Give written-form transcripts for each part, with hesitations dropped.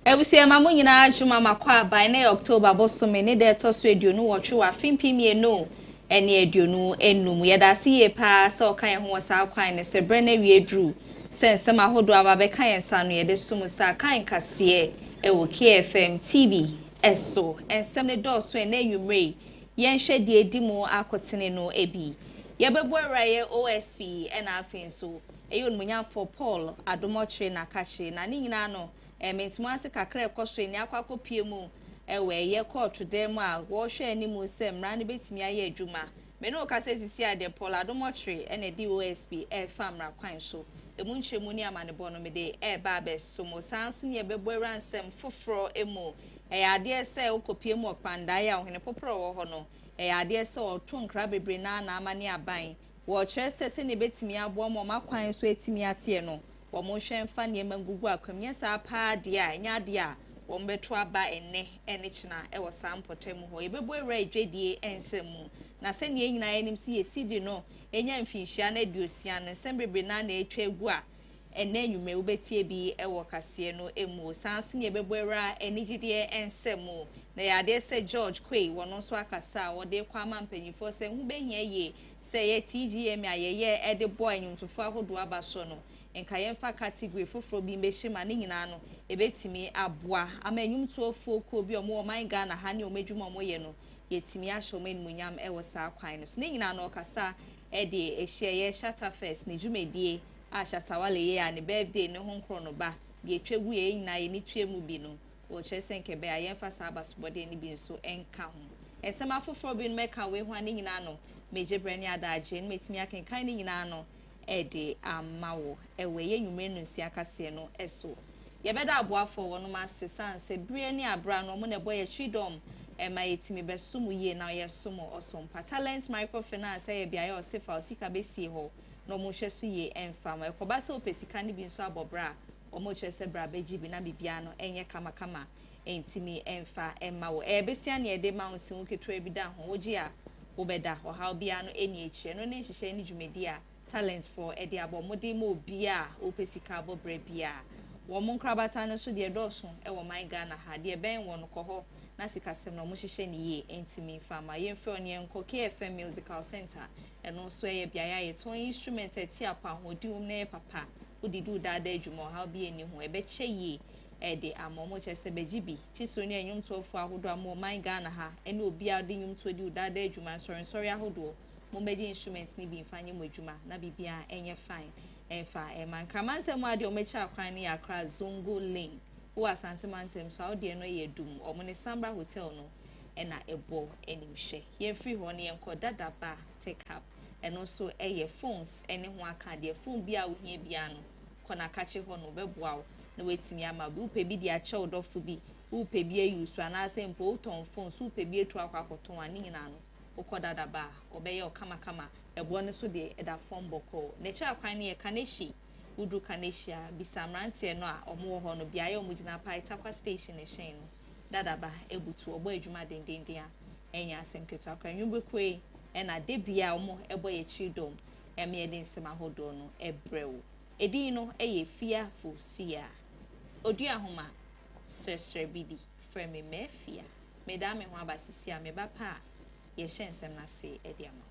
Ebusia mamu nyina juma makwa by na October bosome ne de to so aduonu wotwe wa fimpimie no ene aduonu enum yeda si ye pa se okan ho sa kwan ne so bre na wiedru sensem ahodo ababeka yensa no yede sum sa kan kase ewo KFM TV eso ensem ne do so na enwumre yen hwe de edimu akotene no ebi yebebo araye OSP na afin so eyo nmunyafo Paul adomochre na kache na ni nyina no mentimo ase kakra ekoswe ni akwakọ pie mu ewe ye court dem a wo hwe animu se mra ne betimi aye adwuma me no ka se sisi ade Paul adomochre ene di OSP famra kwan so emu nchemu ni amane bo no me de ba beso mo sanso ne ebebo ransem foforo emu ade se okopie mu opanda ya ohene poporo wo ho no ade se otonkra bebre na amane aban wo kire se ne betimi abo mo makwan so etimi ate no wo mo hwe mfa ne mangugu akwamye sa pa de a nya de a wo mbeto aba enne china e wo sampotem ho yebebo ewra dwedie ensemu na se ne nyina enim si yesidi no enya mfinhia na aduosia no sembebre na etwa egu a enne nwume wobetie bi e wo kase no emu sanso ne yebebo ewra enigidie ensemu na yade se George Kwei wono so akasa wo de kwa mampanyifo se hu behia ye se ye TGM ayeye e de boy nyumtofo ahodo abaso no enka yemfa category foforo bi mbehima ne nyina no ebetimi aboa ama enyumtuofo ko bi omo man Ghana ha ne omedwuma omo ye no yetimi ahyo menmunyam e wo sa kwan no so ne nyina no kasa e de ehye ye shatter first ne dwumedie a shatawale ye ya ne birthday ne ho nkro no ba de etwegu ye nyina ye ne twemu bi no wo chesenke be ayemfa sa abasobode ne bi nso enka ho esema foforo bi no meka we ho ne nyina no meje brani adaje ne metimi akenkan ne nyina no ede amawo ewe ye nwumre no nsi akase no eso yebeda aboafo wono masesanse brie ne abra no mo ne boye tridom ma yetimi besumu ye na ye sumo osompa talent microfinance ye bia ye osefa osika besie ho no mo hweso ye enfama ekoba se opesika ne bi nso abobra omo chese bra beji bi na bibia no enye kama entimi emfa emmawo besia ne ede ma onsi nketo bi da ho oji a obeda ohaw bia no eni echire no ne nhihye ne dwumedi a talent for edi abomode mo bia opesika abobre bia wo mo nkrabata no so de doso e wo man Ghana ha de ben wo no koho na sikasem no mo hihye ne ye entimi fama yemfe oni enko KFM Musical Center eno so ye bia ya ye ton instrument eti apa hodi um na papa udidu dada adwuma ha bia ni ho ebe che ye ede amomo chese bejibi chiso ni enyumtofo ahodo amo man Ghana ha ene obi ade nyumto di dada adwuma sorry ahodo mo meji instruments ni bi mfanye mo adwuma na bibia enye fine enfa man kramanse mo ade o mecha akwan ne yakra Zongo Lane wo asante mantem so ade no ye dum omo ne Samba Hotel no ena ebo enimhwe ye free ho ne enko dada ba take up eno so eye phones ene ho aka de phone bia wo hia bia no kona kache ho no beboa na wetimi ama bu pe bi di ache odofo bi u pe bi ayusu ana se mpo uton phones u pe bi etu akwakoton ani nyina no ukodada ba obeye okama ebo ne so de eda form boko ne cha kwan ne kaneshi udu kaneshia bisamrante no a omo ho no bia ye omugina pa itakwa station ne hyen no dada ba ebutu obo adwuma dendenden a enya asemketo akwan nwubekwe ena debia omo ebo ye tridom eme ede nsema hodo no ebrewo edi no eye Afia Fosuah Oduahoma Sresrebidi frame me Afia medame ho abasisi a meba pa ye hyensem na se edi ama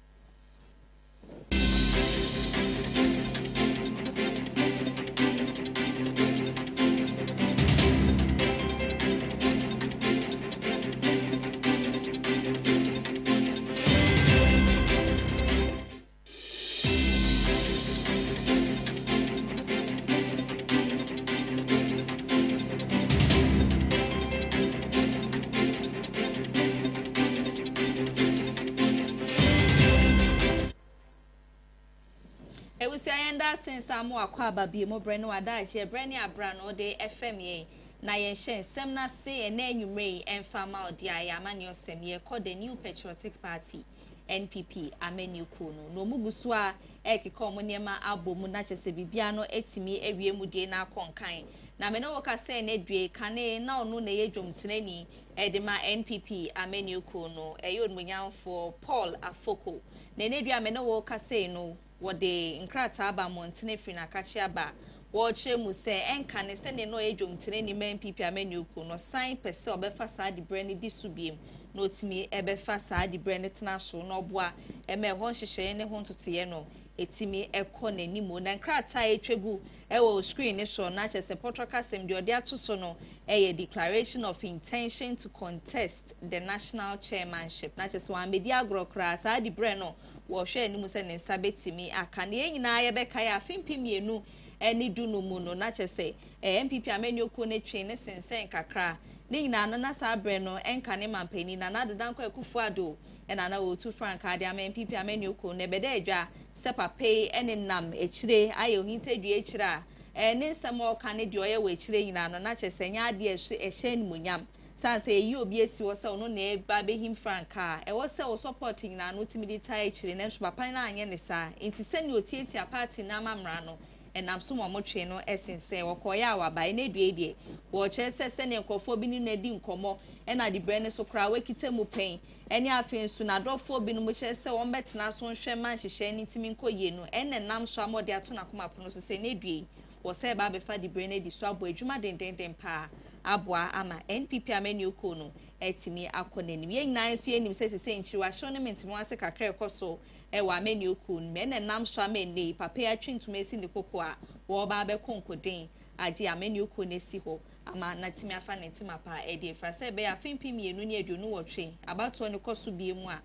ewusi ayenda sense amu akwa ababie mo bre no adaje bre ne abra no de FM ye na ye hyen sem na se ena anwumre enfama odi aya amani osem ye called the New Patriotic Party NPP amani ko no mugusu a ekeka omo nema abomu na chese bibia no etimi ewie mu de na akonkan na me no woka se na due kane na ono na ye dwomtenani edema NPP amani ko no eyonmunyamfo Paul Afoko na ne dua me no woka se no wode nkrata aba montene free na kachi aba wɔkyerɛ mu sɛ ɛnka ne sɛ ne no edwomtene ne man pipi amenyuku no sign pese obefa saa de brand di subiem no timi ebefa saa de brand tena so no boa eme ho hyehyɛ ne ho ntotoye no etimi ekɔ n'animo na nkrata etwegu ɛwɔ screen ne so na kyerɛ sɛ portaka sem de ɔde ato so no ɛyɛ declaration of intention to contest the national chairmanship na kyerɛ sɛ wɔn amedi agrokra saa de brand no wɔhwɛ anim sɛ ne nsa betimi aka ne nyinaa yɛbɛka yɛ afimpi mienu eni du no mu no na kyese MPP amenyoko ne twe ne sensen kakra ne nyina no na sa bre no enka ne mampani na na dodanko Akufo-Addo ena na wotu franka de MPP amenyoko ne bede adwa sepape ene nam echire aye ohintadua echira ne nsem oka ne de oye we echire nyina no na kyese nya ade ehye nmunyam sanse eyi obi esi wo se ono na eba behim franka e wo se wo support nyina no timidi ta echire ne so papa na anye ne sa enti se ne otietia party na mamra no enam so momotwe no esense wokoya awaba na due die wo kyese se ne nkofo bi ni na di nkomo na de bre ne so kra wakita mu pen ene afen so na dofo bi no mo kyese wo mbetena so nhwe man hyehye ni timi nkoye no ene nam so amode ato na koma pono so se ne due wo se ba be fa de bre ne di so abo adwuma dendenden pa aboa ama NPP amenyoko no etimi akonanim ye nyina so yenim se nchiwa hye ne mentimo ase kakra ekoso wa amenyoko no me ne nam so amene papa atwentuma esi ne koko a wo ba be konkoden agi amenyoko ne si ho ama na timi afa ne ntima pa edi fra se be afimpi mienu ne aduonu wotwe abato ne koso bie mu a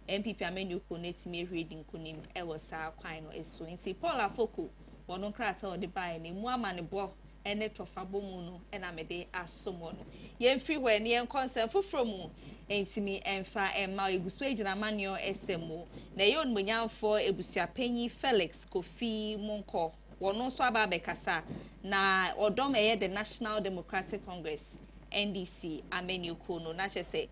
NPP amenyoko ne timi ehwedi nkonim wo saa kwan no eso nti Paul Afoko wono krata odi bae ne mu ama ne bo ene tofabo mu no ena mede asomo no yemfiri hwe ne yenkonsem foforo mu entimi emfa emma egusu ejina manio esemo na yon munyamfo ebusuapanyi Felix Kofi Monko wono so aba bekasa na odom eye the National Democratic Congress NDC amenyoko no na chese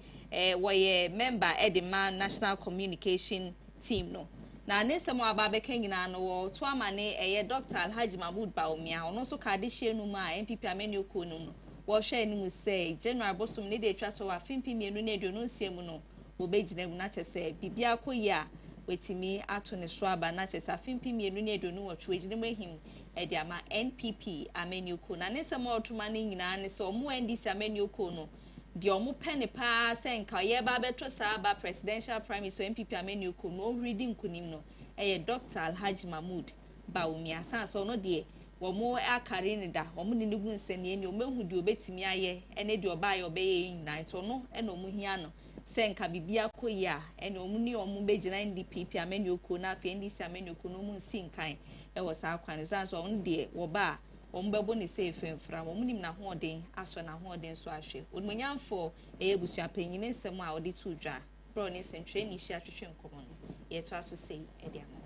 woye member edema National Communication Team no na nesemo ababeka nyina no wo to amane eye Dr. Alhaji Mahmoud Baumia ono so ka de hye no ma MPP amenyoko no wo hwe ni mu say General Bosom ne de twa so wa fimpi mienu na edo no nsiemu no wo begina mu na chese bibia koyi a wetimi ato ne so aba na chese fimpi mienu na edo no wo twa ejine mahim e de ama NPP amenyoko na nesemo otuma ne nyina ne so omo NDC amenyoko no di omo pene pa senka ye ba betro sa ba presidential prime minister MPP amenyoko no reading kunim no Dr. Alhaji Mahmoud Baumia san so no de wo mo akare ne da wo mo ne gu nsene ni o mehu di obetimi aye ene de oba ye obeye nyina to no e no mo hia no senka bibia koyi a ene omo ni omo begina NDP amenyoko na afia NDC amenyoko no mo nsi nkan wo sa kwan san so no de wo ba ombebo ne se efemfra wo munim na hoden aso na hoden so ahwe onmanyamfo ebusu apanyine nsem a odi to dwa bro ne sentwe ni hia twetwe nkomo no ye to aso sei e de amo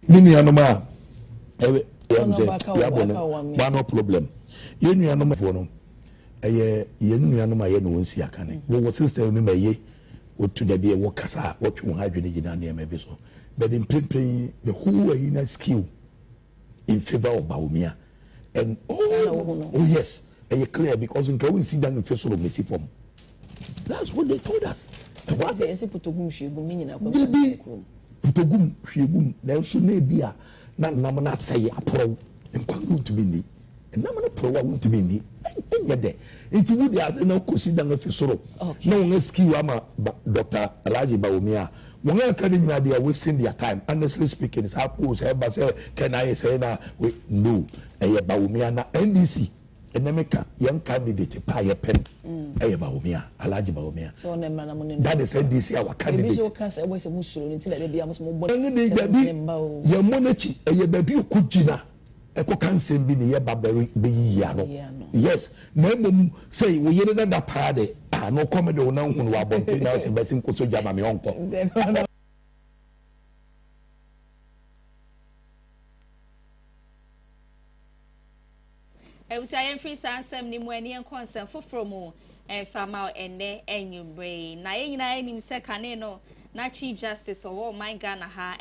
mini anoma ya no problem ye nuanom fo no ye nuanom aye no wonsi akane wo sister no maye otu da bia wo kasa wo twe ho adwene gina na ema bi so but in plain the whole inner skill in favor of Baumia. And oh yes, and you're clear because in Kawin see them in face of Messi form. That's what they told us. What they say Putogum Shigum meaning Putogum Shigum, now soon may be a not say a pro and come to be and I'm not pro want to be me. And yet, there. It's would the no consider the Fesoro. No one skill Dr. Alhaji Baumia. When they are wasting their time, honestly speaking, it's how cool say, can I say now? Wait, no, Baumia na NDC, and Nemeka, young candidate, pay a pen, Baumia, Alhaji Baumia. So, that is NDC, our candidate. So, can't say, always a mushroom until they be almost more. Your monarchy, a baby kujina, a cocansem be near Baberi, be yano. Yes, no say, we yet another party. No comedy on now who are born now in Bessin Koso Jama mi uncle. I was saying free sansem ni mweni en concern fofromo en fama ene enyumbre na yina enim sekane no na Chief Justice owo my Ghana ha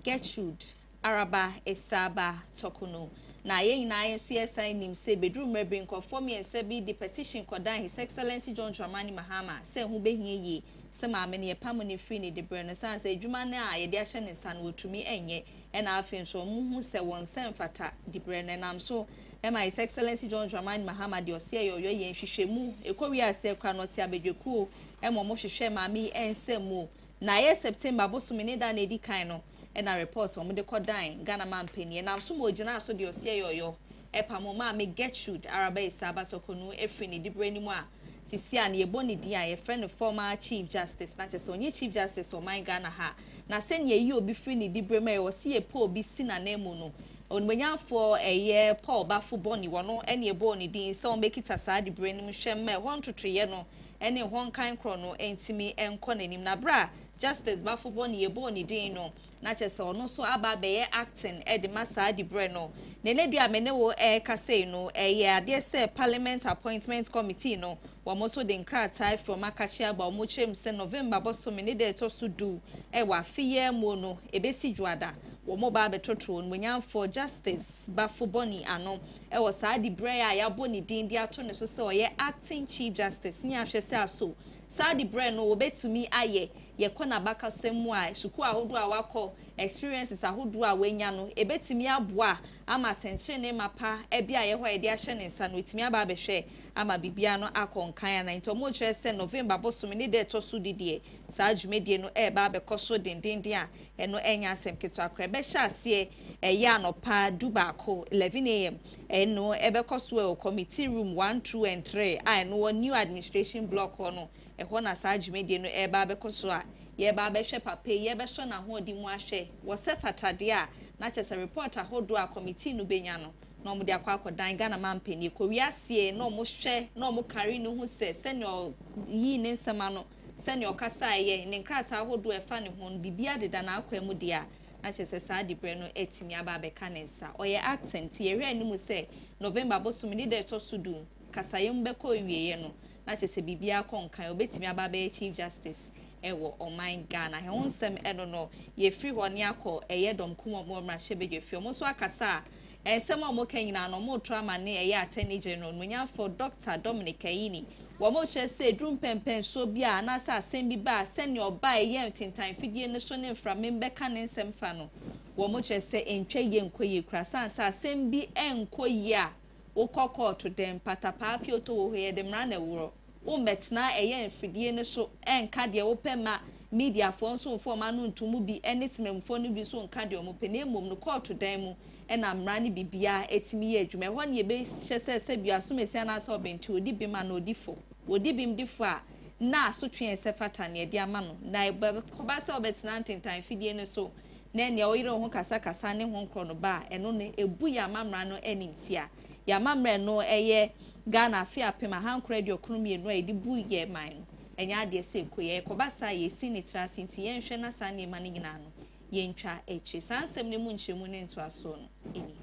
Gertrude Araba Esaba Tokuno na ye nyina yenso yesan nim se bedru mrebin kofo me ense bi the petition kodan His Excellency John Dramani Mahama se hu behie yi se maame ne pam ne free ne de bre no san se adwuma na ye de ahye ne nsa no wotumi enye na afen so mu hu se won sen fata de bre no nam so my His Excellency John Dramani Mahama de ose ye yen hwehwemu ekowi ase kwa no ti abedweku mo hwehwe maame ensem na ye September bosomi ne da na edi kan no na reports omo de kodan Ghana man penny na so mo gina so de ose yoyo epamo ma me Gertrude Araba Isaba Sokonu efri ne dibre ni mu a sisi a ne yebo ne di a ye friend former Chief Justice na chese onye Chief Justice o man Ghana ha na se ne yi obi free ne dibre ma ye wo se ye po obi si na na mu no onmenyanfo eye Paul Bafo Boni wono ene ebo ne din se o mekita saa dibre ni mu hwemme ho ntotoye no ene ho nkan kro no entimi enko nanim na bra Justice Bafo Boni ebo ne din no na chese ono so aba be ye acting e de masa dibre no ne ledua mene wo kase no eye ade se Parliament Appointment Committee no wo mo so de nkrata from akachia ba mo chem se November boso me ne de to so du e wa fiye mo no ebesi juada wo mo ba betotro no nyamfo Justice Bafo Boni ano e wo saa dibre a ya boni din dia to ne so se o ye acting Chief Justice ni ahwe se aso saa dibre no wo betumi aye ye kona baka semu a suku ahodo a wakọ experiences ahodo a wenya no ebetimi aboa ama tension ne mapa e bia ye ho e de ahye ne nsa no etimi aba behwe ama bibia no akonkan na nto mo kire se November bosom ne de to so didie saa dwumedie no e ba be koso dendenden a eno enya asem keto akra be hya ase e ya no pa dubako 11 am eno e be koso committee room 1 2 and 3 a eno new administration block no e ho na saa dwumedie no e ba be koso a ye ba be hwe papa ye be so na ho odi mu ahwe wo se fatade a na chese report ahodo a committee no benya no na omo de akwa dan Ghana man peni ko wiase na omo hwe na omo carry no hu se senior yi ne nsema no senior kasa ye ne nkrata ahodo e fa ne ho bibia deda na akwa mu dia na chese saa dibre no etimi aba be kanensa oye accent ye hwe animu se November bosom ni de to sudu kasa yem be ko wieye no na chese bibia konkan obetimi aba be Chief Justice ewo oman Ghana he onsem eno no ye free ho ne akọ eye dom kuma mo mra hye fi mo so akasa ensem a mo kanyina no mo trauma ne eye attorney general munya for Dr. Dominic Ayini wo mo che se drum pempen so bia na sa asem bi ba sene oba eye tintan fidie ne so ne mfra membe ka ne nsem fa no wo mo che se entwe ye nkoyi kra sa asem bi enkoyi a wo kokọ to dem patapa pioto wo he de mra na wuro o metna eye mfidie ne so enka de wo pema media fo nso fo ma no ntumu bi enitimemfo no bi so nka de o mo pene mom no court dan mu na mra ne bibia etimi ye adwuma ho ne be hyese se bia so mesia na so benti odi bi ma no odifo odi bim difo a na so twen se fata ne de ama no na ko ba se obetna ntentan fidie ne so na ne oyire ho kasa ne ho nkro no ba eno ne ebu ya mamra no animtia ya mamra no eye Ghana Afia pema hankra de okrumi no edi bu ye man enya de se koye ko basa ye si ni trasi nti ye nhwe na sa ne ma ne nyina no ye ntwa echi sansem ne mu nchemu ne nto aso no eni.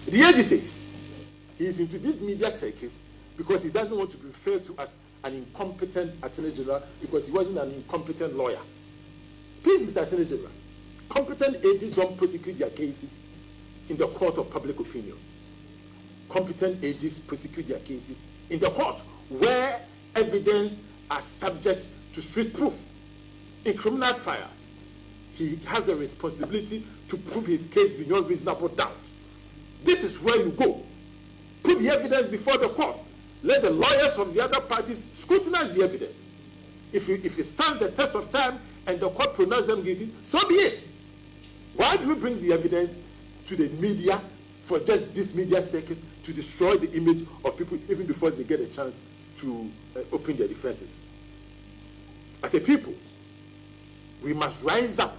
The AG says he is into this media circus because he doesn't want to be referred to as an incompetent attorney general because he wasn't an incompetent lawyer. Please, Mr. Attorney General, competent AGs don't prosecute their cases in the court of public opinion. Competent AGs prosecute their cases in the court where evidence are subject to street proof. In criminal trials, he has a responsibility to prove his case beyond reasonable doubt. This is where you go. Put the evidence before the court. Let the lawyers from the other parties scrutinize the evidence. If it stands the test of time and the court pronounces them guilty, so be it. Why do we bring the evidence to the media for just this media circus to destroy the image of people even before they get a chance to open their defenses? As a people, we must rise up.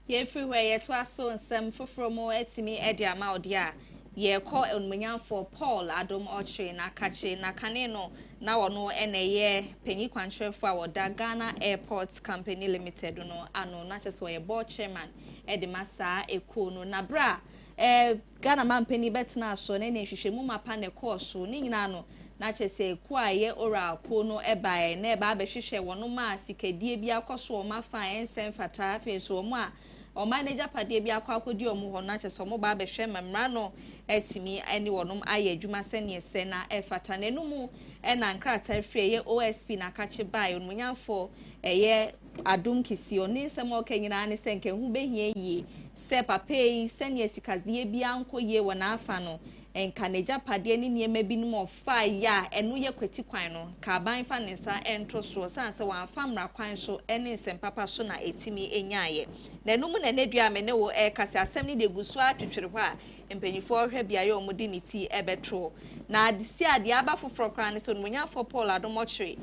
Everywhere yet was so and some for more etimi edia maudia. Ye call on for Paul Adam Oche na kache na kaneno na wano ye penny quantre for Ghana Airports Company Limited no ano na just where board chairman edimasa ekono na bra Ghana man penny bet na so ne hwehwemu mapa ne course ni nyina no na chese kwa ye ora kono ebae na eba behwehwe wono ma sikadie bi akoso o ma fa ensem fata fe so mo a o manager pade bi akwa akodi omo ho na cheso mo ba be hwe mamra no etimi ene wonom aye adwuma sene ese na efata na enumu na nkrata free ye OSP na kache bai onmunyafo eye adum kisi oni nsem okanyina ne senke hu behie yi se papei sene esikadie bia anko ye wona afa no enkaneja pade ni niema binum ofa ya enu ye kwati kwan no ka ban fa ne nsa ento so sanse wan fa mra kwan so ene nsem papa so na etimi enyaye na enum na nedua me ne wo kase asem ni de gusu atwetwere ho a empanyifo hwe bia ye omudi ni ti ebetro na adisi ade aba foforo kran ne so onmunyafo Paul Adomochre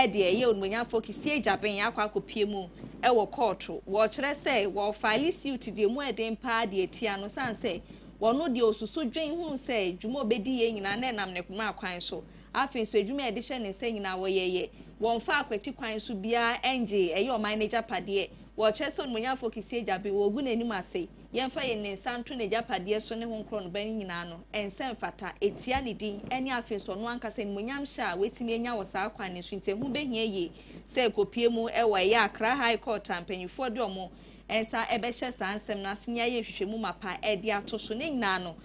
ede ye onmunyafo kisi ejaben akwa akopie mu wo court wo kire se wo file suit de mu eden pa de etia no sanse wono de osusu dwen hu se dwuma obedi ye nyina na nam ne kuma kwan so afi so dwuma ede hye ne se nyina wo yeye won fa akwati kwan so bia enje eye o manager pade wo chese onmunyafo kisi ejaben wo gu nanim ase yemfa ye ne santo ne japade so ne ho nkro no ban nyina no ensem fata etia ne din ene afi so no anka se nmunyam hya wetimi enya wo saa kwan ne so nte hu behia ye se kopie mu ewa ye Accra High Court ampanyifo de omo ensa ebehye sansem na senya ye hwehwemu mapa ede atoso ne nyina no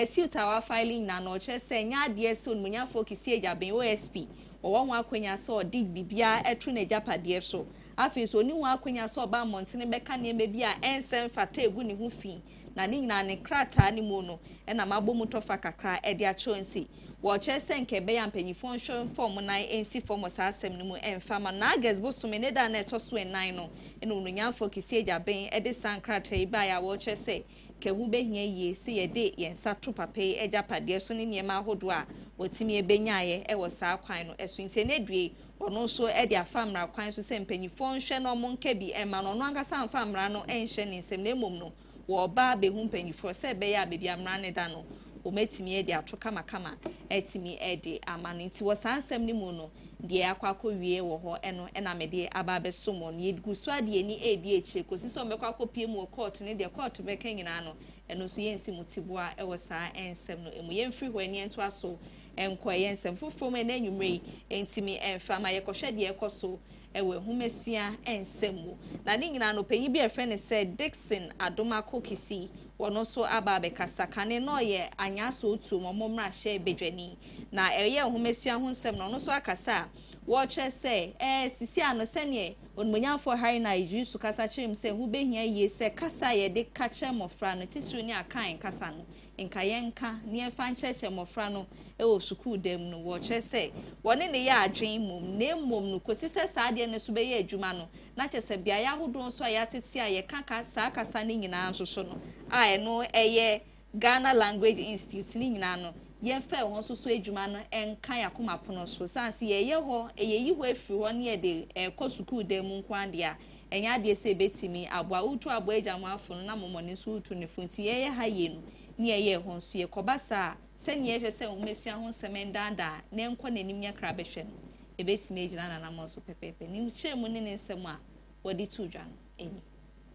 siuta wa filing na no chese nya de se onmunyafo kisi ejaben OSP owo ho akwanya so odi bibia etru na japade so afi so ni ho akwanya so ba montene beka ne mebia ensem fata egu ne ho fi na ni nyina ne krata ni mu no na mabomu tofa kakra ede acho nsi wo chese nkebe ya mpanyifo nhwe form na ensi form sa asem ni mu enfama na ages bosume ne da na etoso enan no ene onnyamfo kisi ejaben ede sankrata iba ya wo chese ke hu behia ye se ye de yensa to papai ejapade so ne niema ahodo a wotimi ebenyaye wo saa kwan no esu ntenedue ono so ede afamra kwan so se mpanyifo nhwe no mo nka bi ema no no angasa amfamra no enhwe ne nsem na emom no wo ba be hu mpanyifo se be ya be bia mra ne da no o metimi ede ato kama etimi ede amane nti wo sansem ni mu no de akwakọ wie wo ho eno na mede aba be somo no yegusu ade ni edi eche kosi so mekwakọ pie mu court ne de court be kanyina no eno so yensi mutiboa wo saa ensem no emu yemfiri ho ani ento aso enko yensem foforo me na nwumre entimi enfama yekohwe de ekoso ewe humesua ensemu na ni nyina no panyi bi efre ne se Dixon Adomako kisi wono so aba be kasakane no ye anya so otu momomra hye bedwani na eye humesua ho nsem no so akasa wo che se sisi ano sene onmunyamfo hari na ijusu kasa chim se hu behia ye se kasa ye de kache mofra no titiri ni akan kasa no nka yenka ni enfa ncheche mofra no wo sukuu dem no wo che se woni ne ya adwen mum na mum no kosi se saade ne so be ye adwuma no na che se bia ya hodo so ya tete a ye kaka sa kasa ni nyina nso so no a eno eye Ghana Language Institute ni nyina no yemfa ho so adwuma no enka yakoma pono so sanse ye ho eyeyi ho afiri ho ne de ko sukuu dem nkwan dia enya de se betimi aboa utu aboa agyamu afo no na momone so utu ne fonti ye ha ye no ne ye ho so ye kobasa se ne ye hwe se umesua ho semendanda ne enko nanim nya kra behwe no ebetimi agina na namo so pepepe ni chemu ne nsem a wodi tu dwa no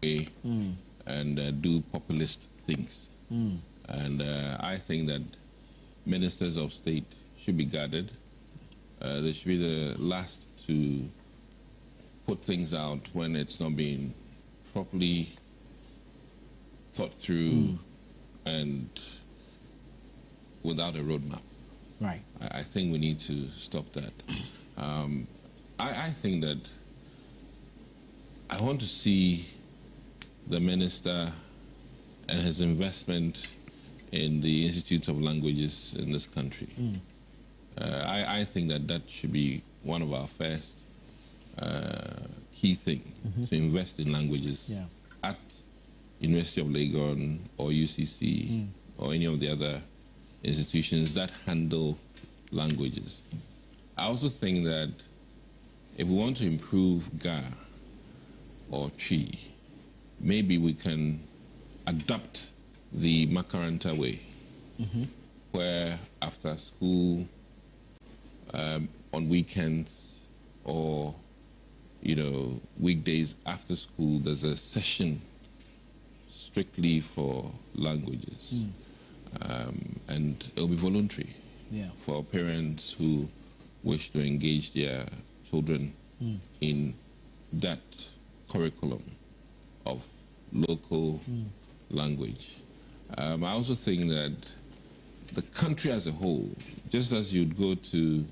eni and do populist things. And I think that ministers of state should be guarded. They should be the last to put things out when it's not being properly thought through and without a roadmap. Right. I think we need to stop that. I think that I want to see the minister and his investment in the Institute of Languages in this country. I think that should be one of our first key things, to invest in languages at University of Legon or UCC or any of the other institutions that handle languages. I also think that if we want to improve Ga or Chi, maybe we can adopt the Makaranta way, where after school, on weekends, or weekdays after school, there's a session strictly for languages, and it'll be voluntary for parents who wish to engage their children in that curriculum of local language. I also think that the country as a whole, just as you'd go to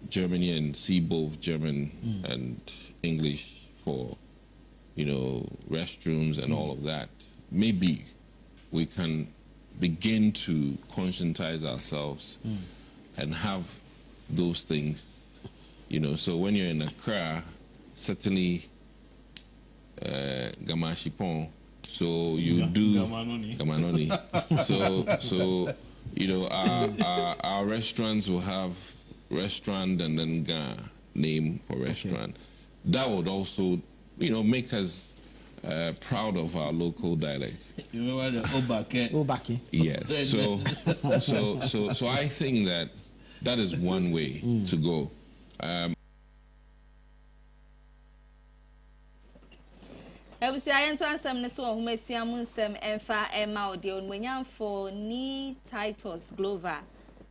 Germany and see both German and English for, restrooms and all of that, maybe we can begin to conscientize ourselves and have those things, So when you're in Accra, certainly Gamashipon, so you do Gamanoni. So our restaurants will have restaurant and then Ga name for restaurant. That would also, make us proud of our local dialects. You know what the Obake? Yes. So I think that is one way to go. Ebusi ayentu ansem ne so ohuma esuamu nsem emfa ema ode onwenyamfo ni Titus Glover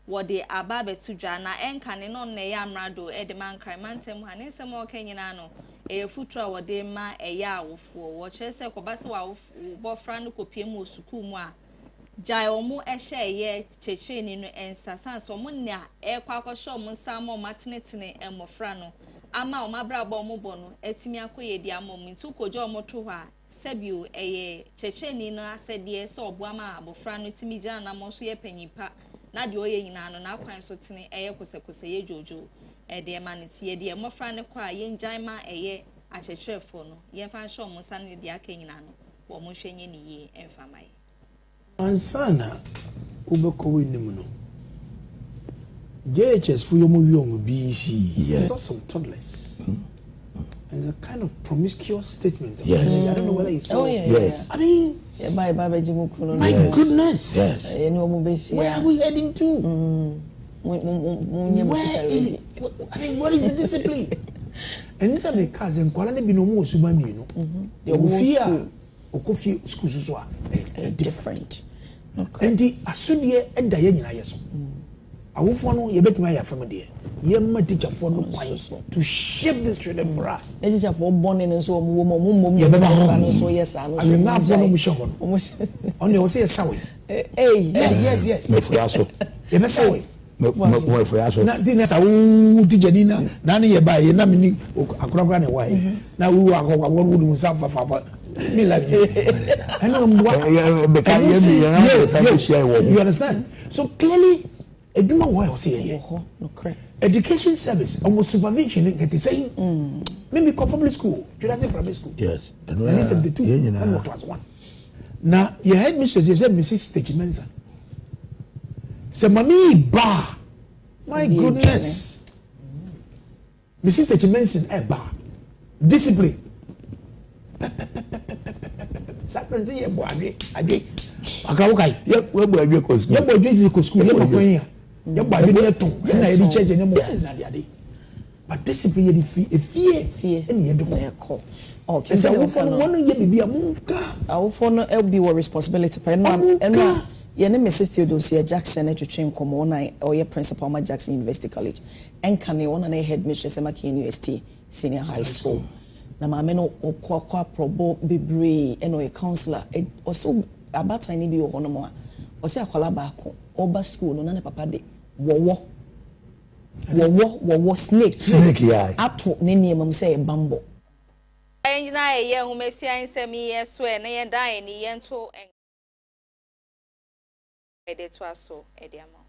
wode aba betudwa na enka ne no ne ya amrado edeman kraiman nsem ha ne nsem o kenyina no efutra wode ma eya awofo wo kyerese kobase wa bofra no kopiem osuku mu a jai omu ehye ye cheche ni no ensasa so mu ne a ekwakosho omu nsam o matenetene emofra no ama o mabrabo omu bono etimi akoye di amom ntu kojo omu to ha sebio eye cheche ni no asede so obo ama abofra no timi gya na mo so ye panyipa na de oye nyina no na akwan so tene eye kosekose ye jojo de ma ne tie de emofra ne kwa ye ngyan ma eye achechefo no ye fa nso omu nsa ne de aka nyina no wo mo hwenye ni ye emfa mai ansana ubeko wenim no JHS for your BC. Yes. Also toddlers. And the kind of promiscuous statement. Yes. I don't know whether it's so. Oh, yeah. Yes. I mean, my goodness. Yes. Where are we heading to? Where is, I mean, what is the discipline? And if I'm a cousin, Kuala be no more Subamino. The Okofi schools are different. And the Asudia and Diana Yaso. Awufo ye betima ya family ye ma teacher for no to shape this children for us. The teacher for born in so mum so yes I mean na for no musho on you say sawe yes me for aso ye be sawe me for aso na the next awu teacher dina na na ye ba ye na me ni akura na why na wu akwa wo du sa fa me like I know you understand, so clearly eduma why o say here no correct education service almost supervision get saying maybe public school Jurassic primary school yes and it's the two and class 1 now your head mistress you said Mrs. Techimensa say mami ba my goodness Mrs. Techimensa ba discipline saprense ye bo age akawokai ye bo age ko school ye bo age ko school ye bo kwen ya ba de to na ye di church ne mo na de ade but discipline ye di fear ene ye de ko okay so we for one ye bibia munka awofo no e be responsibility pa na ye ne Mrs. Theodosia Jackson etwetwe nkomo na oye principal ma Jackson University College enka ne wona na head mistress ma Ken University Senior High School na ma me no okwa probo bebre eno a counselor also abata ni bi wo no mo a o se akwala ba ko oba school no na ne papa de wo snake ya ato ne niemam say bambo na ye humesi ansem ye so e na ye dan ni ye nto de to aso e de ama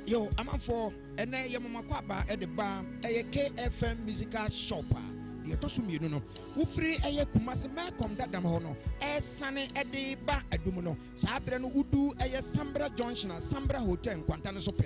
Yo, I'm for and then your mama kwaba at the bar, a KFM musical shopper. The Tosumi, no, who free a Kumasi Malcolm that damn hono, a sunny at the bar at Dumuno, Sabran who do a Sambra Junction, Sambra Hotel, Quantana Sope.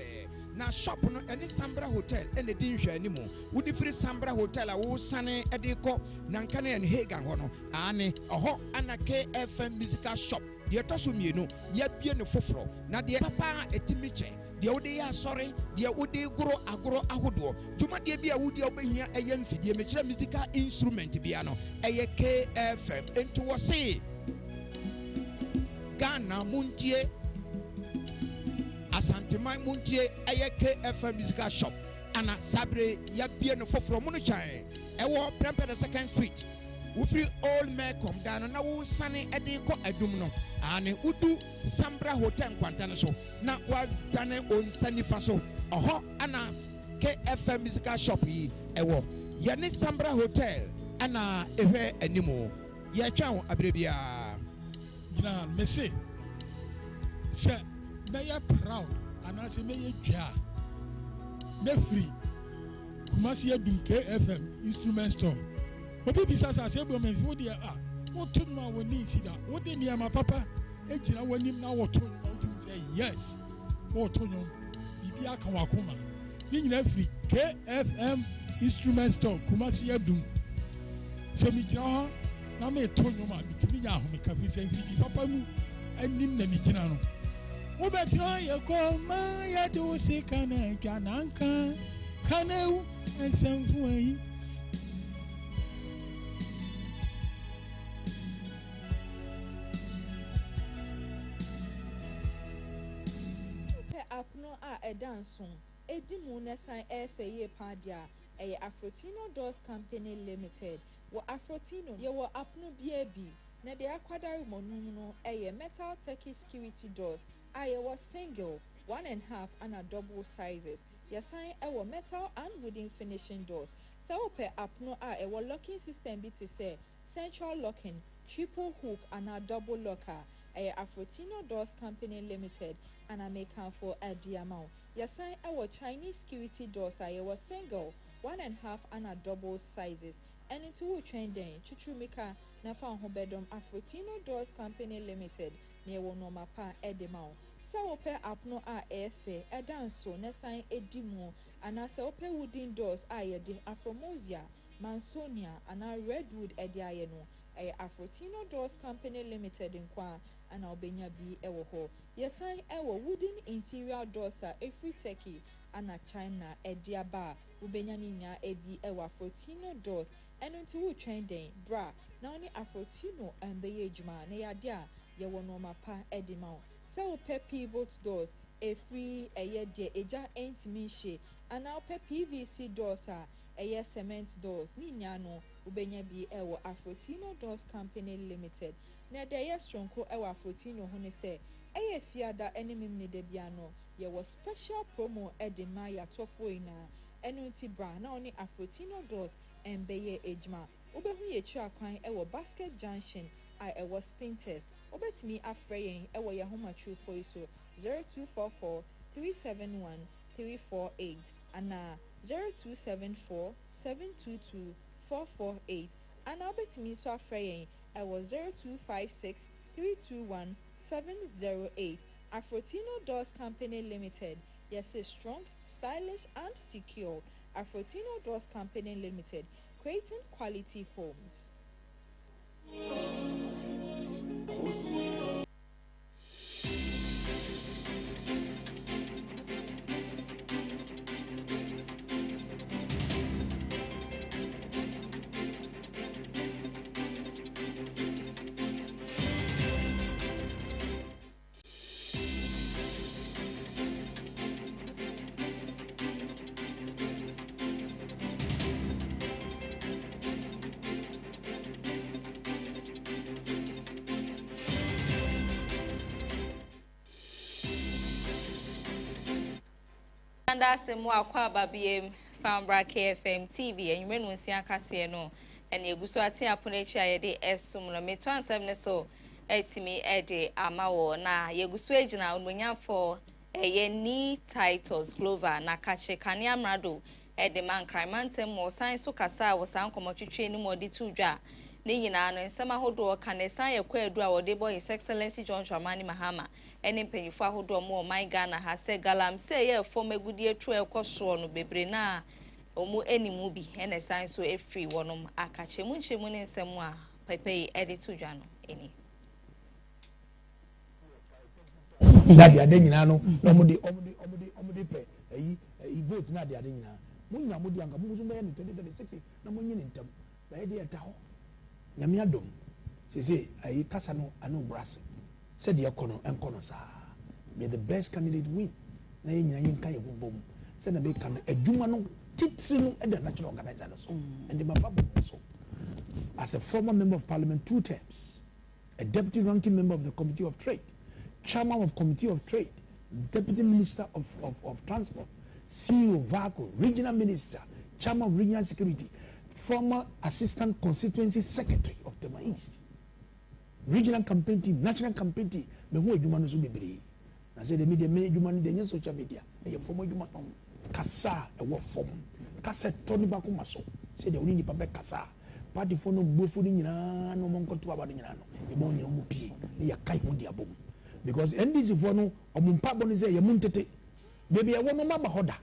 Now shop on any Sambra Hotel and the Dinshire anymore. Would the free Sambra Hotel, a wood sunny at the co, Nankane and Hagan hono, Annie, a hawk and a KFM musical shop. The Tosumi, no, yet be no fofro. Now the papa a timiche. deɛ wode yɛ asɔre deɛ wode goro agoro ahodoɔ dwumadeɛ bi a wodi a wobɛhia ɛyɛ mfidie mekyerɛ musical instrument bia no ɛyɛ KFM enti wɔ se Ghana muntie Asanteman muntie ɛyɛ KFM musical shop ana sabre yabie no foforo mu no kyan ɛwɔ Prempeh the 2nd Street wofiri old Mekom down na wo sane ɛde kɔ adum no ane udu Sambra Hotel nkwanta no so na wadane onsani fa so oho ana KFM musical shop yi ɛwɔ yɛne Sambra Hotel ana ehwɛ animu yɛtwa wo abrebia gina mese se meye proud ana se meye dwa na free Kumasi adum KFM instrument store obi bisa sa se bo men fu de what to no woni sida what de niam papa e gina wanim na what to say yes what to no bibi aka wakoma ni nyina free KFM instrument store Kumasi adum se mi gina ho na me to no ma bitimi nya ho me ka fi se fi papa mu anim na mi gina no wo betro ye ko ma ya do se kana twa nanka kana ensemfu ayi apno a edanso edimu nesan efeye padia eye Afrotino Doors Company Limited wo Afrotino ye wo apno biebi na de akwadare monum no eye metal turkey security doors aye was single 1.5 and a double sizes yasan ewo metal and wooden finishing doors so pe apno a ewo locking system bi te say central locking triple hook and a double locker eye Afrotino Doors Company Limited and I make for a diamond. Yasan our Chinese security doors I was single 1.5 and a double sizes. And into trending Chuchumika Nafan Hobedom Afrotino Doors Company Limited near Wonoma Pa Edemao. So pe apno a efe a danso nesan edimo and as ope wooden doors I de Afromosia, Mansonia and a redwood ediano. A Afrotino Doors Company Limited in Kwa and Albania B ewo. Yasan ewo wooden interior doors are every turkey and a China ediaba ubenya ebi ewa Afrotino doors and until trending bra now ni Afrotino and beyejuma ne yadia yewo no mapa edimao. So pe pivot doors a free a year de eja ain't she and now pe PVC doors are a year cement doors ni nyano ubenya bi ewo Afrotino Doors Company Limited na de ye stronko ewo Afrotino ho ne se eye fiada enimim ne de biano ye was special promo edema ya tofo ina enunti bra na oni Afrotino Doors embeye ejma ubehu ye twa kwan ewo Basket Junction I ewo Spinters obetimi afreyen ewo ya homa true for iso 0244 371 348 ana 0274 722 448 and obetimi so afreyen ewo 0256 321 708 Afrotino Doors Company Limited. Yes, is strong, stylish, and secure. Afrotino Doors Company Limited, creating quality homes. Asemu akwa babiem Fambra KFM TV enwere no nsia kase no ene eguso ate aponechi ayede esum no meto ansem ne so etimi ede amawo na yeguso ejina onwanyafo eye ni titles clover na kache kane amrado ede man crime mo san so kasa wo san komotwetwe ni modi tudwa ni nyina no nsema hodo kan san ye kwadu a wode boy his excellency John Dramani Mahama ene mpanyifo ahodo mo my Ghana ha se galam se ye form agudi etu ekoso no bebre na omu enimu bi ene san so efri wonom akache mu nchemu ne nsemu a pepe ede tudwa no eni dadi ade nyina no no omudi de pe e vote na de ade nyina mun na mudi anga mun so be ne 2036 na mun nyine ntam ba e de eta ho nyame adom say kasa no anu brass said the enkono sa may the best candidate win na ye nyina yin kan ye bom said na be kan adwuma no titiri no e the national organizer so and the mapa so as a former member of parliament 2 terms, a deputy ranking member of the Committee of Trade, chairman of Committee of Trade, deputy minister of Transport, CEO of VACO, regional minister, chairman of regional security, former assistant constituency secretary of Tema East, regional campaign team, national campaign team, me who eduma no so bebre. Na say the media me eduma no dey social media, e former eduma kasa e wo form. Kasa toni ba ko maso. Say the only nipa be kasa. Party for no bofu ni nyina no monko to abade nyina no. E mo nyina mo pie. E ya kai mo dia bom. Because NDC for no omumpa boni say ye muntete. Baby e wo no maba hoda.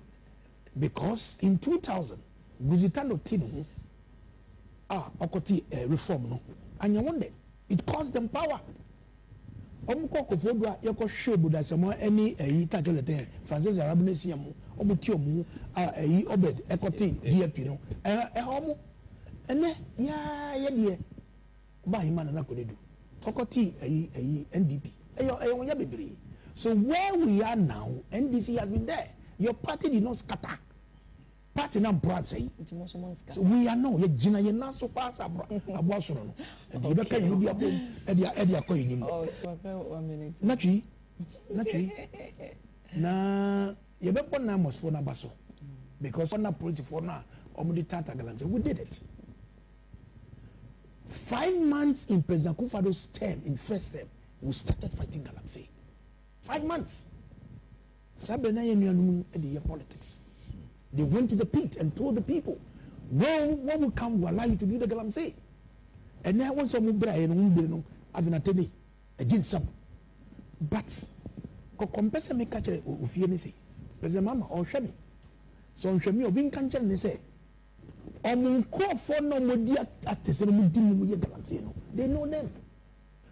Because in 2000 Guzitano Tino okoti reform no. Anya wonde it cost them power. Omko kofodwa yako shebu da samo any takelete Francis Arabne siamu omuti omu obed ekoti DFP no homo ene ya de ba himana na konedu okoti NDP eyo ya bebre. So where we are now, NDC has been there. Your party did not scatter. Party na mpra say. So we are now ye gina ye na so pass abwa so no. And you beka you dia bom e dia koyi nim. Oh, 1 minute. Natwi na ye be pon na mos for na baso. Because on na policy for na omudi tata galamse we did it. 5 months in President Kufado's term, in first term, we started fighting Galamsey. 5 months. Sabena yenu the politics. They went to the pit and told the people, no one will come will allow you to do the Galamsey. And there was some Mubra and Umbino Avinateni, a jinsam. But compensate me catch a Ufianisi. President Mama or Shami. So Shami or being cancer and they say, they know them.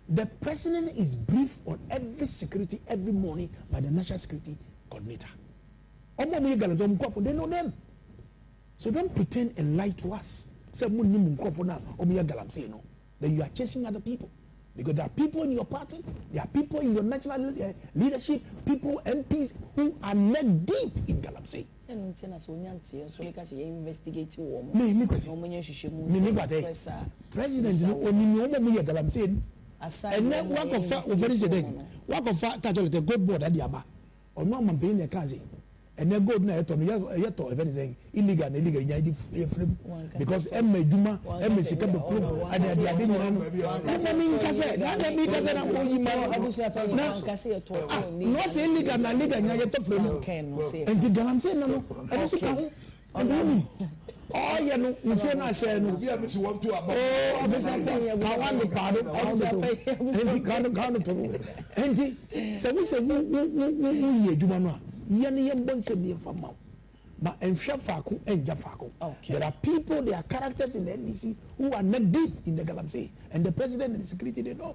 The president is briefed on every security every morning by the national security coordinator. They know them. So don't pretend and lie to us. That you are chasing other people. Because there are people in your party, there are people in your national leadership, people, MPs who are neck deep in Galamsey. President, and then work of good board at the Aba, or no man paying a cousin. And then go now to anything illegal because Emma Juma, Emma Sikabo Pro, and they are doing not illegal, and the Galam say no, and also come and oh, you know, you say not saying, oh, and so we say, but there are people, there are characters in the NDC who are not deep in the Galamsey, and the president and the security they know.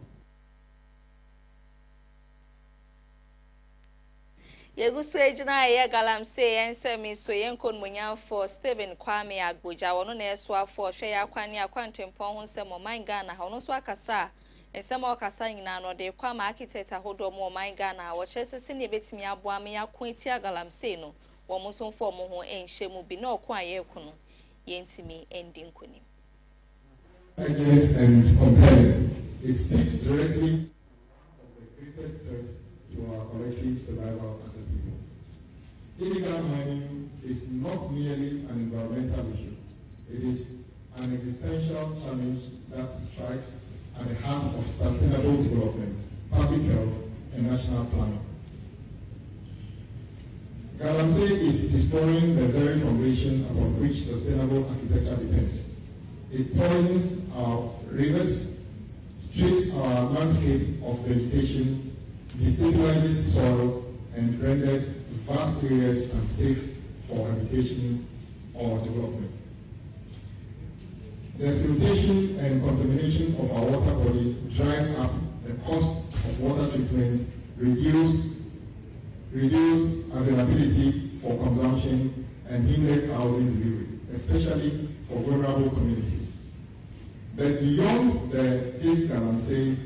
Yegusu ejina ye Galamsey ensemi so yenkon munya for Stephen Kwame Agboja wono na eso for hwe ya kwani akwantempon ho nsemo man Ghana ha ono so akasa ensemo akasa nyina no de kwama architect ahodo mo man Ghana wo chesese ne betimi aboa me yakon etia Galamsey no wo mo so fo mo ho enhyemu bi na okon aye kono yentimi endi nkoni. And compelling, it speaks directly of the greatest threat to our collective survival as a people. Illegal mining is not merely an environmental issue. It is an existential challenge that strikes at the heart of sustainable development, public health, and national planning. Galamsey is destroying the very foundation upon which sustainable architecture depends. It poisons our rivers, strips our landscape of vegetation, destabilizes soil, and renders vast areas unsafe for habitation or development. The siltation and contamination of our water bodies drive up the cost of water treatment, reduce reduce availability for consumption, and hinders housing delivery, especially for vulnerable communities. But beyond this, Galamsey